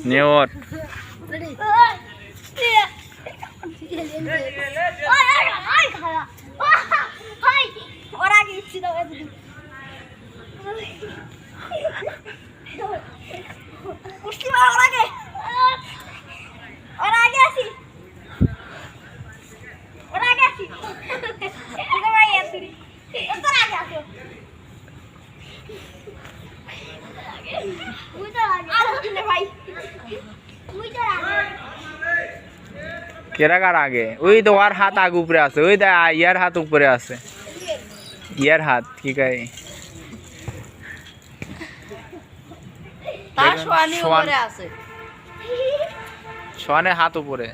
Newt. কেরাকার আগে ওই তো আর হাত আগ উপরে আছে ওই দা ইয়ার হাত উপরে আছে ইয়ার হাত কি কয় তার সোয়ানি উপরে আছে সোয়ানের হাত উপরে